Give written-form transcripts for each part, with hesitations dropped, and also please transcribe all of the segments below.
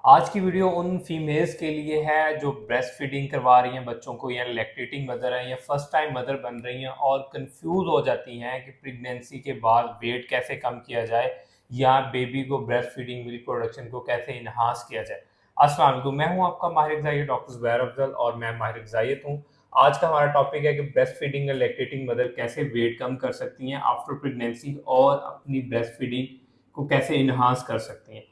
आज की वीडियो उन फीमेल्स के लिए है जो ब्रेस्ट फीडिंग करवा रही हैं बच्चों को, या लैक्टेटिंग मदर हैं, या फर्स्ट टाइम मदर बन रही हैं और कंफ्यूज हो जाती हैं कि प्रेगनेंसी के बाद वेट कैसे कम किया जाए या बेबी को ब्रेस्ट फीडिंग मिल्क प्रोडक्शन को कैसे इन्हांस किया जाए। अस्सलाम वालेकुम, मैं हूं आपका माहिर ग़िज़ाई डॉक्टर ज़ुबैर अफजल और मैं माहिर ग़िज़ाई हूं। आज का हमारा टॉपिक है कि ब्रेस्ट फीडिंग या लैक्टेटिंग मदर कैसे वेट कम कर सकती हैं आफ्टर प्रेगनेंसी और अपनी ब्रेस्ट फीडिंग को कैसे इन्हांस कर सकती हैं।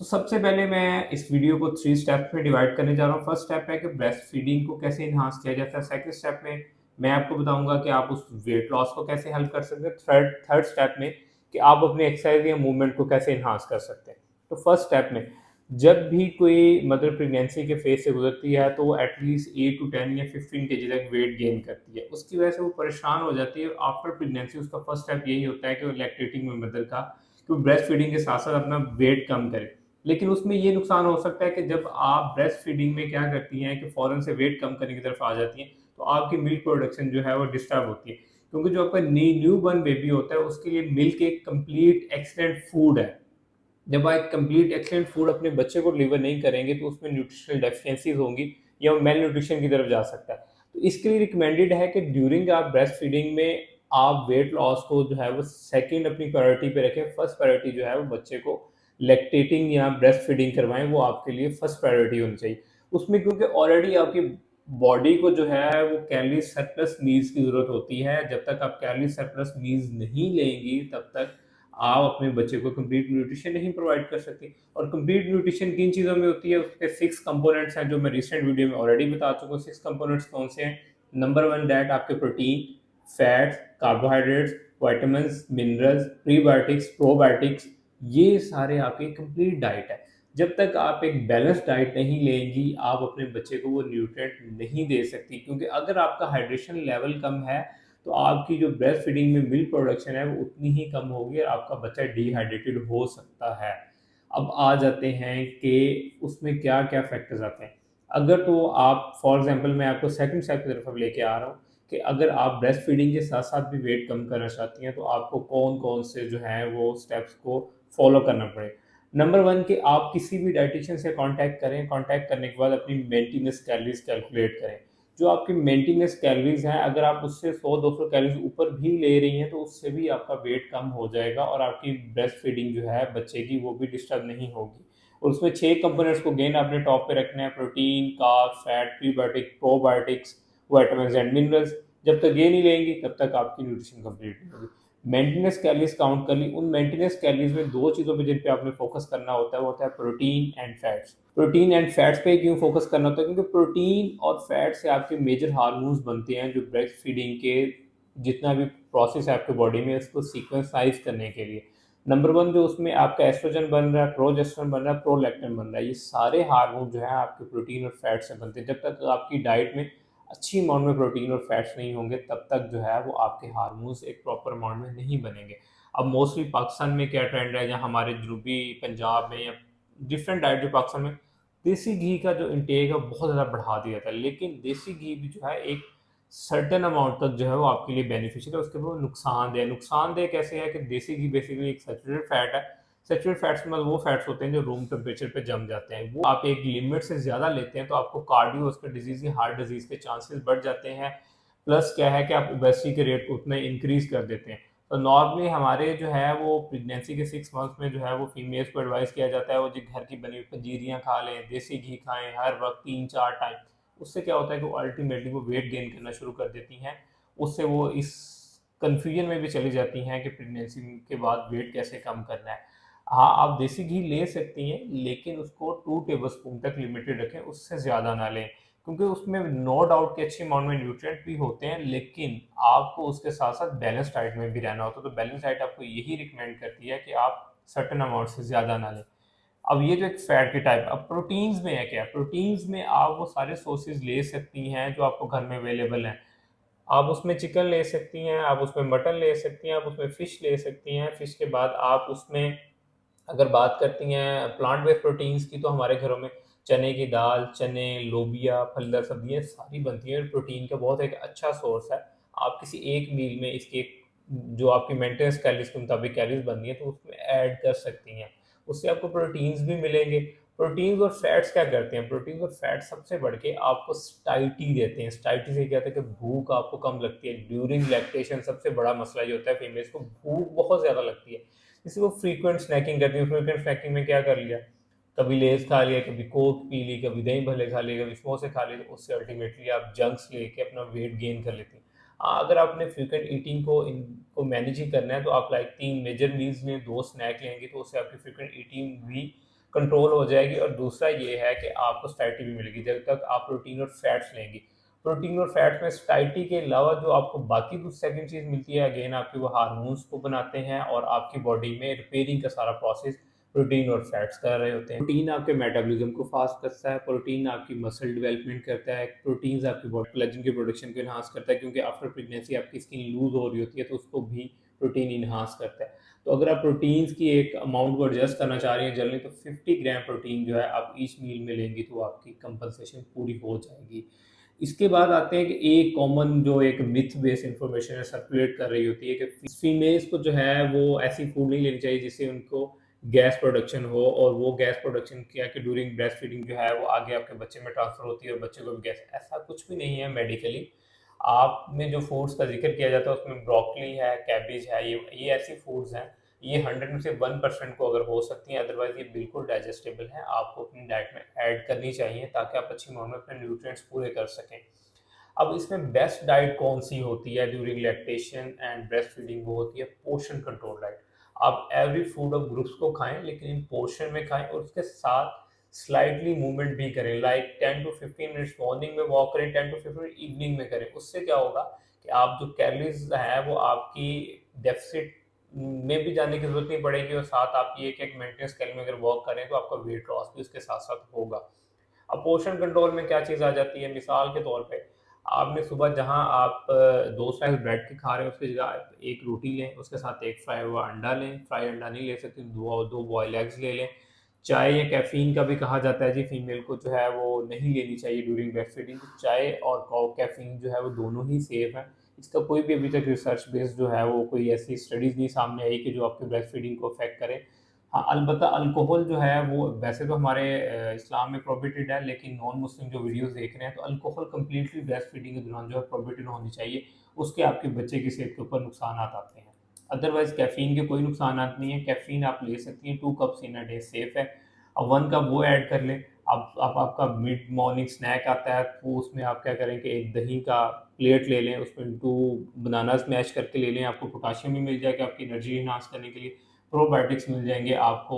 तो सबसे पहले मैं इस वीडियो को 3 स्टेप्स में डिवाइड करने जा रहा हूँ। फर्स्ट स्टेप है कि ब्रेस्ट फीडिंग को कैसे एनहांस किया जाता है। सेकंड स्टेप में मैं आपको बताऊँगा कि आप उस वेट लॉस को कैसे हेल्प कर सकते हैं। थर्ड थर्ड स्टेप में कि आप अपने एक्सरसाइज या मूवमेंट को कैसे एनहांस कर सकते हैं। तो फर्स्ट स्टेप में जब भी कोई मदर प्रेगनेंसी के फेज से गुजरती है तो वो एटलीस्ट 8 टू 10 या 15 केजी तक वेट गेन करती है। उसकी वजह से वो परेशान हो जाती है। आफ्टर प्रेगनेंसी उसका फर्स्ट स्टेप यही होता है कि वो लैक्टेटिंग में मदर का कि वो ब्रेस्ट फीडिंग के साथ-साथ अपना वेट कम करे। लेकिन उसमें ये न्नुकसान हो सकता है कि जब आप ब्रेस्ट फीडिंग में क्या करती हैं कि फ़ौरन से वेट कम करने की तरफ आ जाती हैं, तो आपकी मिल्क प्रोडक्शन जो है वो डिस्टर्ब होती है। क्योंकि जो आपका न्यू बॉर्न बेबी होता है उसके लिए मिल्क एक कंप्लीट एक्सीलेंट फूड है। जब आप कंप्लीट एक्सीलेंट फूड अपने बच्चे को डिलीवर नहीं करेंगे तो उसमें न्यूट्रिशनल डेफिशिएंसीज होंगी या वो मेल न्यूट्रिशन की तरफ जा सकता है। तो इसके लिए रिकमेंडेड है कि ड्यूरिंग आप ब्रेस्ट फीडिंग में आप वेट लॉस को जो है वो सेकंड अपनी प्रायोरिटी पे रखें। फर्स्ट प्रायोरिटी जो है वो बच्चे को लैक्टेटिंग या ब्रेस्ट फीडिंग करवाएं, वो आपके लिए फर्स्ट प्रायोरिटी होनी चाहिए। उसमें क्योंकि ऑलरेडी आपकी बॉडी को जो है वो कैलोरी सरप्लस मील्स की ज़रूरत होती है। जब तक आप कैलोरी सरप्लस मील्स नहीं लेंगी तब तक आप अपने बच्चे को कंप्लीट न्यूट्रिशन नहीं प्रोवाइड कर सकते। और कंप्लीट न्यूट्रिशन किन चीज़ों में होती है, उसके 6 कंपोनेंट्स हैं जो मैं रिसेंट वीडियो में ऑलरेडी बता चुका हूँ। 6 कंपोनेंट्स कौन से हैं? नंबर 1 दैट आपके protein, fats, carbohydrates, vitamins, minerals, prebiotics, probiotics, ये सारे आपकी कंप्लीट डाइट है। जब तक आप एक बैलेंस डाइट नहीं लेंगी, आप अपने बच्चे को वो न्यूट्रिएंट नहीं दे सकती। क्योंकि अगर आपका हाइड्रेशन लेवल कम है तो आपकी जो ब्रेस्ट फीडिंग में मिल्क प्रोडक्शन है वो उतनी ही कम होगी और आपका बच्चा डिहाइड्रेटेड हो सकता है। अब आ जाते हैं कि उसमें क्या-क्या फैक्टर्स आते हैं। अगर तो आप फॉर एग्ज़ाम्पल मैं आपको सेकंड स्टेप की तरफ अब लेके आ रहा हूँ कि अगर आप ब्रेस्ट फीडिंग के साथ-साथ भी वेट कम करना चाहती हैं तो आपको कौन-कौन से जो हैं वो स्टेप्स को फॉलो करना पड़ेगा। नंबर 1 कि आप किसी भी डायटीशियन से कॉन्टैक्ट करें, कॉन्टैक्ट करने के बाद अपनी मेंटेनेंस कैलोरीज़ कैलकुलेट करें। जो आपकी मेंटेनेंस कैलोरीज़ हैं, अगर आप उससे 100-200 कैलोरीज़ ऊपर भी ले रही हैं, तो उससे भी आपका वेट कम हो जाएगा और आपकी ब्रेस्ट फीडिंग जो है बच्चे की, वो भी डिस्टर्ब नहीं होगी। और उसमें 6 कंपोनेंट्स को अगेन आपने टॉप पे रखना है: protein, carbs, fat, prebiotic, probiotics, vitamins and minerals. जब तक ये नहीं लेंगी, तब तक आपकी न्यूट्रिशन कंप्लीट नहीं होगी। मेंटेनेंस कैलोरीज़ काउंट कर ली, उन मेंटेनेंस कैलोरीज़ में 2 चीज़ों पे जिन पे आपने फोकस करना होता है, वो होता है protein and fats. Protein and fats पे क्यों फोकस करना होता है? क्योंकि प्रोटीन और फैट से आपके मेजर हार्मोन्स बनते हैं जो ब्रेस्ट फीडिंग के जितना भी प्रोसेस है आपके बॉडी में उसको सीक्वेंसाइज करने के लिए। नंबर 1 जो उसमें आपका एस्ट्रोजन बन रहा है, प्रोजेस्टेरोन बन रहा है, प्रोलैक्टिन बन रहा है, ये सारे हार्मोन जो है आपके प्रोटीन और फैट से बनते हैं। जब तक आपकी डाइट में अच्छी अमाउंट में प्रोटीन और फैट्स नहीं होंगे तब तक जो है वो आपके हार्मोन्स एक प्रॉपर अमाउंट में नहीं बनेंगे। अब मोस्टली पाकिस्तान में क्या ट्रेंड है, या हमारे जनूबी पंजाब में या डिफरेंट डाइट जो पाकिस्तान में, देसी घी का जो इंटेक है वो बहुत ज़्यादा बढ़ा दिया था। लेकिन देसी घी भी जो है एक सर्टेन अमाउंट तक जो है वो आपके लिए बेनिफिशियल है, उसके बाद वो नुकसानदेह है। नुकसानदेह कैसे है कि देसी घी बेसिकली एक सैचुरेटेड फैट है। सैचुरेटेड फैट्स में वो फैट्स होते हैं जो रूम टेम्परेचर पे जम जाते हैं। वो आप एक लिमिट से ज़्यादा लेते हैं तो आपको कार्डियोवास्कुलर डिजीज़ या हार्ट डिजीज़ के चांसेस बढ़ जाते हैं। प्लस क्या है कि आप ओबेसिटी के रेट को उतना इंक्रीज़ कर देते हैं। तो नॉर्मली हमारे जो है वो प्रेगनेंसी के 6 मंथ्स में जो है वो फीमेल्स को एडवाइस किया जाता है वो जो घर की बनी हुई पंजीरियाँ खा लें, देसी घी खाएँ हर वक़्त 3-4 टाइम। उससे क्या होता है कि वो अल्टीमेटली वो वेट गेन करना शुरू कर देती हैं। उससे वो इस कन्फ्यूजन में भी चली जाती हैं कि प्रेगनेंसी के बाद वेट कैसे कम करना है। हाँ, आप देसी घी ले सकती हैं लेकिन उसको 2 टेबलस्पून तक लिमिटेड रखें, उससे ज़्यादा ना लें। क्योंकि उसमें नो डाउट कि अच्छी अमाउंट में न्यूट्रिएंट भी होते हैं, लेकिन आपको उसके साथ-साथ बैलेंस डाइट में भी रहना होता है। तो बैलेंस डाइट आपको यही रिकमेंड करती है कि आप सर्टेन अमाउंट से ज़्यादा ना लें। अब ये जो एक फैट की टाइप, अब प्रोटीन्स में है क्या? प्रोटीन्स में आप वो सारे सोर्सेज़ ले सकती हैं जो आपको घर में अवेलेबल हैं। आप उसमें चिकन ले सकती हैं, आप उसमें मटन ले सकती हैं, आप उसमें फ़िश ले सकती हैं। फ़िश के बाद आप उसमें अगर बात करती हैं प्लांट बेस्ड प्रोटीन्स की, तो हमारे घरों में चने की दाल, चने, लोबिया, फलदार सब्जियाँ सारी बनती हैं और प्रोटीन का बहुत एक अच्छा सोर्स है। आप किसी एक मील में इसकी जो आपकी मेंटेनेंस कैलोरीज़ के मुताबिक कैलोरीज़ बनती हैं, तो उसमें ऐड कर सकती हैं। उससे आपको प्रोटीन्स भी मिलेंगे, प्रोटीन्स और फैट्स क्या करते हैं? प्रोटीन्स और फैट्स सबसे बढ़ के आपको स्टाइटी देते हैं। स्टाइटी से क्या होता है कि भूख आपको कम लगती है। ड्यूरिंग लैक्टेशन सबसे बड़ा मसला ये होता है फीमेल्स को भूख बहुत ज़्यादा लगती है। इसलिए वो फ्रीक्वेंट स्नैकिंग करती है। फ्रीक्वेंट स्नैकिंग में क्या कर लिया? कभी लेज़ खा लिया, कभी कोक पी ली, कभी दही भल्ले खा लिए, कभी समोसे खा लिए, तो उससे अल्टीमेटली आप जंक्स लेके अपना वेट गेन कर लेते हैं। अगर आपने फ्रीक्वेंट ईटिंग को इनको मैनेज ही करना है तो आप लाइक 3 मेजर मील्स में 2 स्नैक लेंगे तो उससे आपकी फ्रीक्वेंट ईटिंग भी कंट्रोल हो जाएगी। और दूसरा ये है कि आपको स्टाइटी भी मिलेगी जब तक आप प्रोटीन और फैट्स लेंगे। प्रोटीन और फैट्स में स्टाइटी के अलावा जो आपको बाकी कुछ सेकंड चीज़ मिलती है, अगेन आपके वो हार्मोन्स को बनाते हैं और आपकी बॉडी में रिपेयरिंग का सारा प्रोसेस प्रोटीन और फैट्स कर रहे होते हैं। प्रोटीन आपके मेटाबॉलिज्म को फास्ट करता है, प्रोटीन आपकी मसल डेवलपमेंट करता है, प्रोटीन्स आपकी बॉडी कोलेजन की प्रोडक्शन को इन्हांस करता है, क्योंकि आफ्टर प्रेगनेंसी आपकी स्किन लूज हो रही होती है तो उसको भी प्रोटीन इन्हांस करता है। तो अगर आप प्रोटीन्स की एक अमाउंट को एडजस्ट करना चाह रही हैं जल्दी, तो 50 ग्राम प्रोटीन जो है आप ईच मील में लेंगी तो आपकी कंपनसेशन पूरी हो जाएगी। इसके बाद आते हैं कि एक कॉमन जो एक मिथ बेस्ड इंफॉर्मेशन है सर्कुलेट कर रही होती है कि फीमेल्स को जो है वो ऐसी फूड नहीं लेनी चाहिए जिससे उनको गैस प्रोडक्शन हो, और वो गैस प्रोडक्शन क्या कि ड्यूरिंग ब्रेस्ट फीडिंग जो है वो आगे आपके बच्चे में ट्रांसफर होती है और बच्चे को भी गैस। ऐसा कुछ भी नहीं है मेडिकली। आप में जो फूड्स का जिक्र किया जाता है उसमें ब्रोकली है, कैबेज है, ये ऐसी फूड्स हैं, ये 100 में से 1% को अगर हो सकती हैं, अदरवाइज ये बिल्कुल डाइजेस्टेबल हैं। आपको अपनी डाइट में ऐड करनी चाहिए ताकि आप अच्छी मात्रा में अपने न्यूट्रिएंट्स पूरे कर सकें। अब इसमें बेस्ट डाइट कौन सी होती है during lactation and breast feeding? वो होती है पोर्शन कंट्रोल डाइट। आप एवरी फूड ऑफ ग्रुप्स को खाएं लेकिन इन पोर्शन में खाएं और उसके साथ स्लाइटली मूवमेंट भी करें, लाइक 10 टू 15 मिनट्स मॉर्निंग में वॉक करें, 10 टू 15 मिनट इवनिंग में करें। उससे क्या होगा कि आप जो कैलोरीज है वो आपकी डेफिसिट में भी जाने की जरूरत नहीं पड़ेगी और साथ आप ये एक मेंटेनेंस कैलोरी में अगर वॉक करें तो आपका वेट लॉस भी उसके साथ साथ होगा। अब पोर्शन कंट्रोल में क्या चीज़ आ जाती है? मिसाल के तौर पे आपने सुबह जहाँ आप 2 स्लाइस ब्रेड के खा रहे हैं उसकी जगह आप 1 रोटी लें, उसके साथ 1 फ्राई हुआ अंडा लें, फ्राई अंडा नहीं ले सकते, 2 बॉयल एग्स ले लें। चाय या कैफ़ीन का भी कहा जाता है जी फीमेल को जो है वो नहीं लेनी चाहिए ड्यूरिंग ब्रेस्ट फीडिंग। चाय और कैफ़ीन जो है वो दोनों ही सेफ़ हैं। इसका कोई भी अभी तक रिसर्च बेस्ड जो है वो कोई ऐसी स्टडीज़ नहीं सामने आई कि जो आपकी ब्रेस्ट फीडिंग को अफ़ेक्ट करे। हाँ, अलबत्ता अल्कोहल जो है वो वैसे तो हमारे इस्लाम में प्रोहिबिटेड है, लेकिन नॉन मुस्लिम जो वीडियोज़ देख रहे हैं तो अल्कोहल कंप्लीटली ब्रेस्ट फीडिंग के दौरान जो है प्रोहिबिटेड होनी चाहिए। उसके आपके बच्चे की सेहत के ऊपर नुकसानात आते हैं। अदरवाइज़ कैफ़ीन के कोई नुकसानात नहीं है, कैफ़ीन आप ले सकती हैं, 2 cups in a day safe है। अब 1 कप वो ऐड कर लें। अब आपका मिड मॉर्निंग स्नैक आता है तो उसमें आप क्या करें कि एक दही का प्लेट ले लें, उसमें 2 बनानास मैश करके ले लें, आपको पोटेशियम भी मिल जाएगा आपकी एनर्जी एनहांस करने के लिए। प्रोबायोटिक्स मिल जाएँगे आपको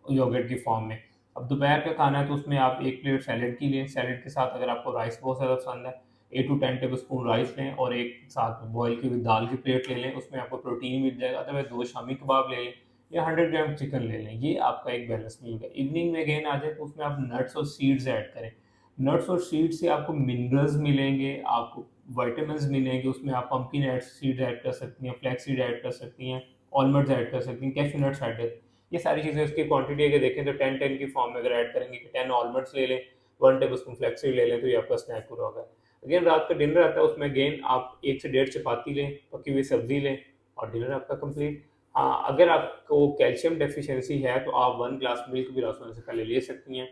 योगर्ट की फॉर्म में। अब दोपहर का खाना है तो उसमें आप 1 प्लेट सैलेड की लें, सैलेड के साथ अगर आपको राइस बहुत ज़्यादा पसंद है, 8 टू 10 टेबलस्पून राइस लें और एक साथ बॉयल की हुई दाल की प्लेट ले लें, उसमें आपको प्रोटीन मिल जाएगा। अदरवाइज़ 2 शामी कबाब ले लें या 100 ग्राम चिकन ले लें, ये आपका एक बैलेंस मील है। इवनिंग में अगेन आ जाए तो उसमें आप नट्स और सीड्स ऐड करें। नट्स और सीड्स से आपको मिनरल्स मिलेंगे, आपको विटामिन्स मिलेंगे, उसमें आप पम्पकिन ऐड सीड्स ऐड कर सकती हैं, फ्लैक्स सीड ऐड कर सकती हैं, आलमंड्स ऐड कर सकती हैं, कैश्यू नट्स ऐड कर। ये सारी चीज़ें उसकी क्वांटिटी अगर देखें तो 10-10 की फॉर्म में अगर ऐड करेंगे कि 10 आलमंड्स ले लें, 1 टेबलस्पून फ्लैक्स सीड ले लें तो ये आपका स्नैक पूरा होगा। अगेन रात का डिनर आता है उसमें अगेन आप 1 से डेढ़ चपाती लें, पकी हुई सब्ज़ी लें और डिनर आपका कंप्लीट। हाँ, अगर आपको कैल्शियम डेफिशिएंसी है तो आप 1 ग्लास मिल्क भी रात सोने से पहले ले सकती हैं।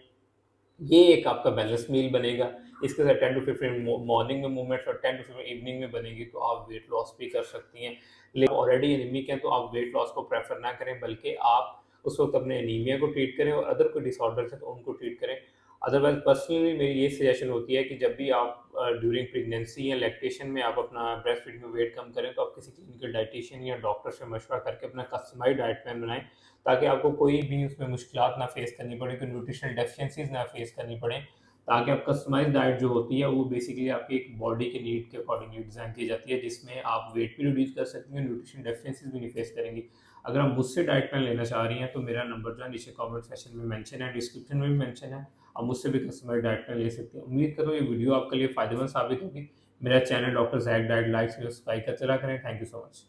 ये एक आपका बैलेंस मील बनेगा। इसके साथ 10 टू 15 मॉर्निंग में मूवमेंट्स और 10 टू 15 इवनिंग में बनेगी तो आप वेट लॉस भी कर सकती हैं। लेकिन ऑलरेडी एनीमिक हैं तो आप वेट लॉस को प्रेफ़र ना करें, बल्कि आप उस वक़्त अपने एनीमिया को ट्रीट करें और अदर कोई डिसऑर्डर्स हैं तो उनको ट्रीट करें। अदरवाइज़ पर्सनली मेरी ये सजेशन होती है कि जब भी आप ड्यूरिंग प्रेगनेंसी या लैक्टेशन में आप अपना ब्रेस्ट फीडिंग में वेट कम करें तो आप किसी क्लिनिकल डायटीशियन या डॉक्टर से मशवरा करके अपना कस्टमाइज़्ड डाइट प्लान बनाएँ, ताकि आपको कोई भी उसमें मुश्किलात ना फेस करनी पड़े, कोई न्यूट्रिशनल डेफिशिएंसीज़ ना फेस करनी पड़े, ताकि आप कस्टमाइज़्ड डाइट जो होती है वो बेसिकली आपकी एक बॉडी के नीड के अकॉर्डिंगली डिज़ाइन की जाती है, जिसमें आप वेट भी रिड्यूस कर सकती हैं, न्यूट्रिशन डेफिशिएंसीज़ भी नहीं फेस करेंगी। अगर आप मुझसे डाइट प्लान लेना चाह रही हैं तो मेरा नंबर जो है नीचे कमेंट सेक्शन में मेंशन है, डिस्क्रिप्शन में भी मेंशन है। आप मुझसे भी कस्टमाइज़्ड डाइट प्लान ले सकती हैं। उम्मीद करो ये वीडियो आपके लिए फ़ायदेमंद साबित होगी। मेरा channel doctor Zack diet like subscribe करते रहा करें। Thank you so much.